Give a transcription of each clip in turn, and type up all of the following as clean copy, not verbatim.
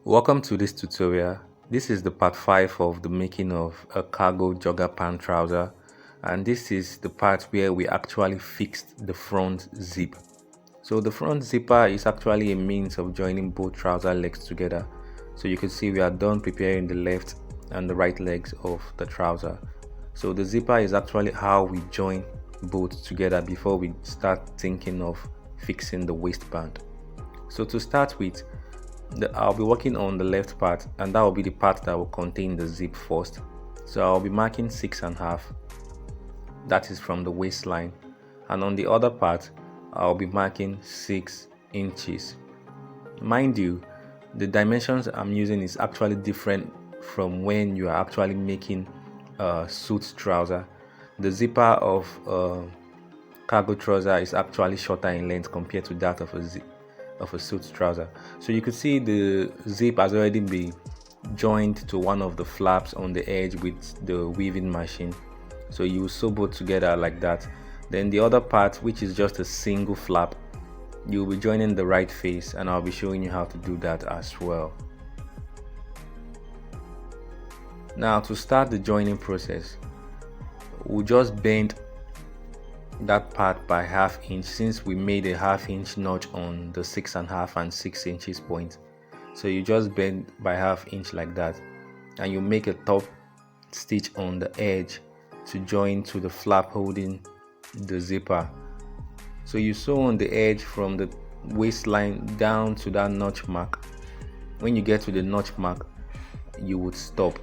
Welcome to this tutorial. This is the part 5 of the making of a cargo jogger pant trouser, and this is the part where we actually fixed the front zip. So the front zipper is actually a means of joining both trouser legs together. So you can see we are done preparing the left and the right legs of the trouser. So the zipper is actually how we join both together before we start thinking of fixing the waistband. So to start with, I'll be working on the left part, and that will be the part that will contain the zip first. So I'll be marking 6.5, that is from the waistline, and on the other part I'll be marking 6 inches. Mind you, the dimensions I'm using is actually different from when you are actually making a suit trouser. The zipper of cargo trouser is actually shorter in length compared to that of a suit trouser. So you could see the zip has already been joined to one of the flaps on the edge with the weaving machine. So you sew both together like that. Then the other part, which is just a single flap, you'll be joining the right face, and I'll be showing you how to do that as well. Now to start the joining process, we'll just bend that part by ½ inch, since we made a ½ inch notch on the 6.5 and 6 inches point. So you just bend by ½ inch like that, and you make a top stitch on the edge to join to the flap holding the zipper. So you sew on the edge from the waistline down to that notch mark. When you get to the notch mark, you would stop.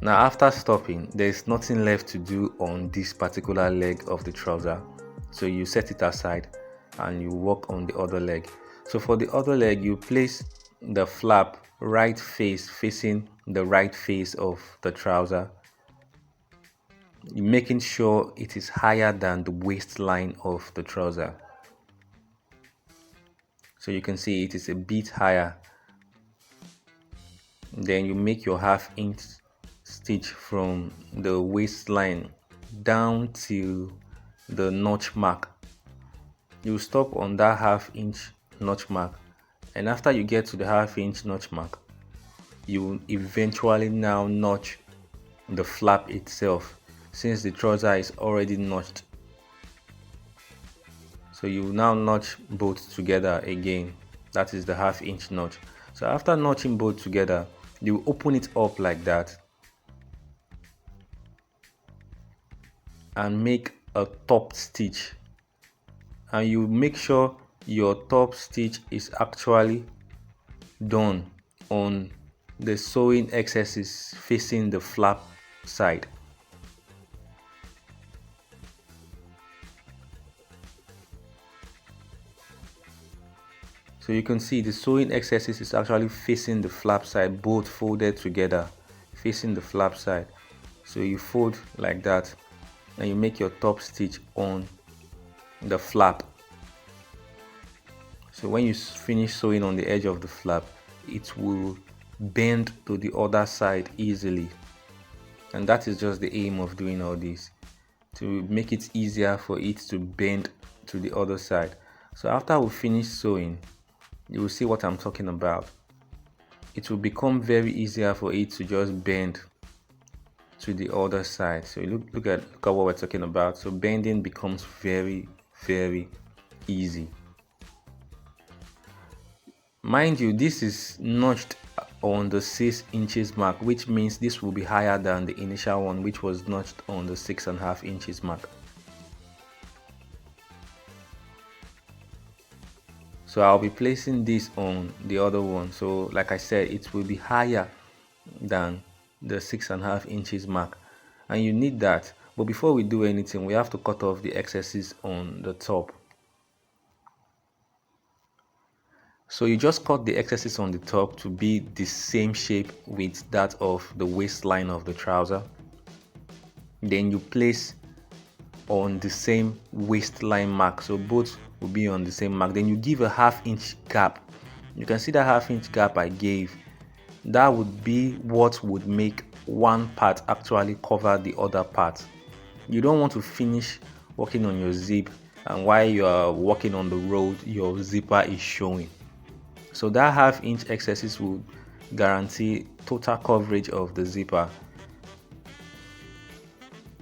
Now after stopping, there is nothing left to do on this particular leg of the trouser, so you set it aside and you work on the other leg. So for the other leg, you place the flap right face facing the right face of the trouser, making sure it is higher than the waistline of the trouser. So you can see it is a bit higher. Then you make your ½ inch stitch from the waistline down to the notch mark. You stop on that ½ inch notch mark, and after you get to the ½ inch notch mark, you will eventually now notch the flap itself, since the trouser is already notched. So you will now notch both together again, that is the ½ inch notch. So after notching both together, you open it up like that and make a top stitch, and you make sure your top stitch is actually done on the sewing excesses facing the flap side. So you can see the sewing excesses is actually facing the flap side, both folded together facing the flap side. So you fold like that, and you make your top stitch on the flap. So when you finish sewing on the edge of the flap, it will bend to the other side easily, and that is just the aim of doing all this, to make it easier for it to bend to the other side. So after we finish sewing, you will see what I'm talking about. It will become very easier for it to just bend to the other side. So look at what we're talking about. So bending becomes very easy. Mind you, this is notched on the 6 inches mark, which means this will be higher than the initial one, which was notched on the 6.5 inches mark. So I'll be placing this on the other one. So like I said, it will be higher than the 6.5 inches mark, and you need that. But before we do anything, we have to cut off the excesses on the top. So you just cut the excesses on the top to be the same shape with that of the waistline of the trouser. Then you place on the same waistline mark, so both will be on the same mark. Then you give a ½ inch gap. You can see that ½ inch gap I gave. That would be what would make one part actually cover the other part. You don't want to finish working on your zip and while you are walking on the road your zipper is showing. So that half-inch excesses will guarantee total coverage of the zipper.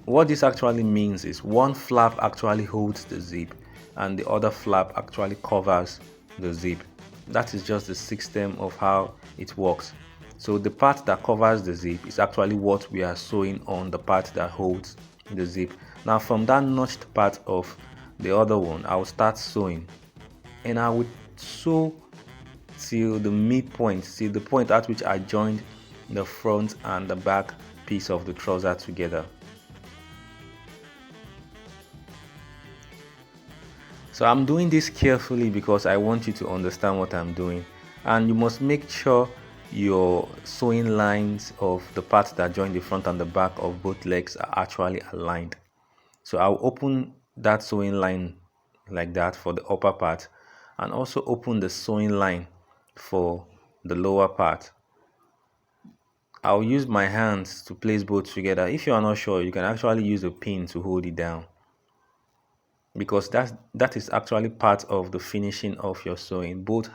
What this actually means is one flap actually holds the zip and the other flap actually covers the zip. That is just the system of how it works. So the part that covers the zip is actually what we are sewing on the part that holds the zip. Now from that notched part of the other one, I will start sewing, and I would sew till the midpoint, till the point at which I joined the front and the back piece of the trouser together. So I'm doing this carefully because I want you to understand what I'm doing, and you must make sure your sewing lines of the parts that join the front and the back of both legs are actually aligned. So I'll open that sewing line like that for the upper part, and also open the sewing line for the lower part. I'll use my hands to place both together. If you are not sure, you can actually use a pin to hold it down, because that is actually part of the finishing of your sewing. Both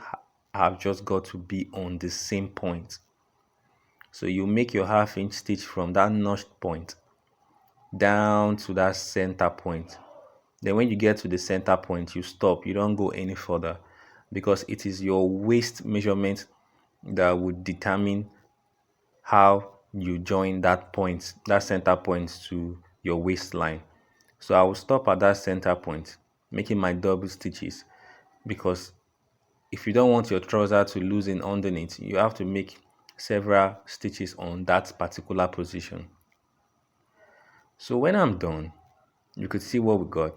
have just got to be on the same point. So you make your half-inch stitch from that notched point down to that center point. Then when you get to the center point, you stop. You don't go any further, because it is your waist measurement that would determine how you join that point, that center point, to your waistline. So I will stop at that center point, making my double stitches, because if you don't want your trouser to loosen underneath, you have to make several stitches on that particular position. So when I'm done, you could see what we got.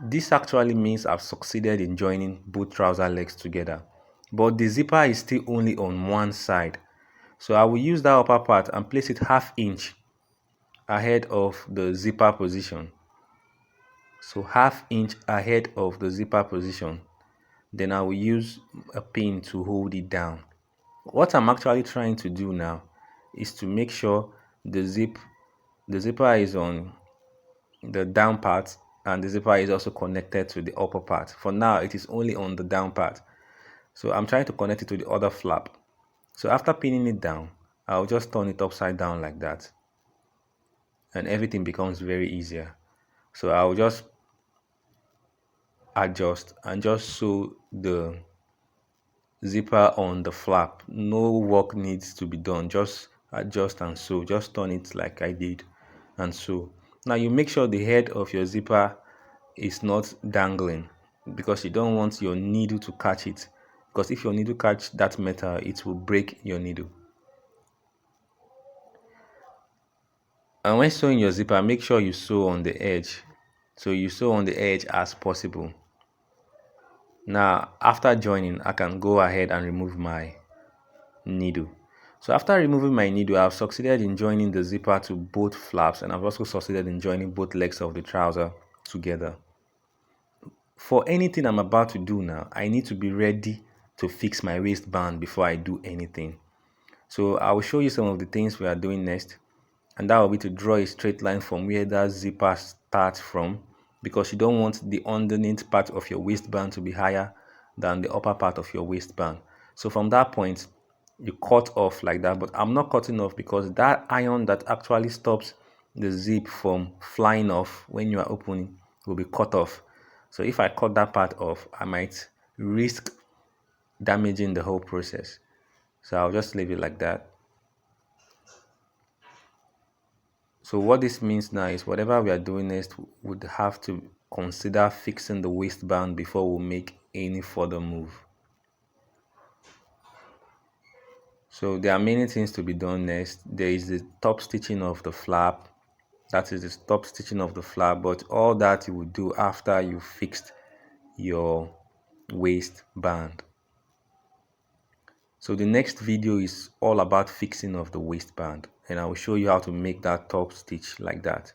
This actually means I've succeeded in joining both trouser legs together, but the zipper is still only on one side. So I will use that upper part and place it half-inch ahead of the zipper position. So half-inch ahead of the zipper position. Then I will use a pin to hold it down. What I'm actually trying to do now is to make sure the zipper is on the down part, and the zipper is also connected to the upper part. For now, it is only on the down part. So I'm trying to connect it to the other flap. So after pinning it down, I'll just turn it upside down like that, and everything becomes very easier. So I'll just adjust and just sew the zipper on the flap. No work needs to be done, just adjust and sew. Just turn it like I did and sew. Now you make sure the head of your zipper is not dangling, because you don't want your needle to catch it, because if your needle catch that metal, it will break your needle. And when sewing your zipper, make sure you sew on the edge. So you sew on the edge as possible. Now after joining, I can go ahead and remove my needle. So after removing my needle, I've succeeded in joining the zipper to both flaps, and I've also succeeded in joining both legs of the trouser together. For anything I'm about to do now, I need to be ready to fix my waistband before I do anything. So I will show you some of the things we are doing next, and that will be to draw a straight line from where that zipper starts from, because you don't want the underneath part of your waistband to be higher than the upper part of your waistband. So from that point, you cut off like that, but I'm not cutting off because that iron that actually stops the zip from flying off when you are opening will be cut off. So if I cut that part off, I might risk damaging the whole process. So I'll just leave it like that. So what this means now is whatever we are doing next would have to consider fixing the waistband before we make any further move. So there are many things to be done next. There is the top stitching of the flap. That is the top stitching of the flap, but all that you will do after you fixed your waistband. So the next video is all about fixing of the waistband, and I will show you how to make that top stitch like that.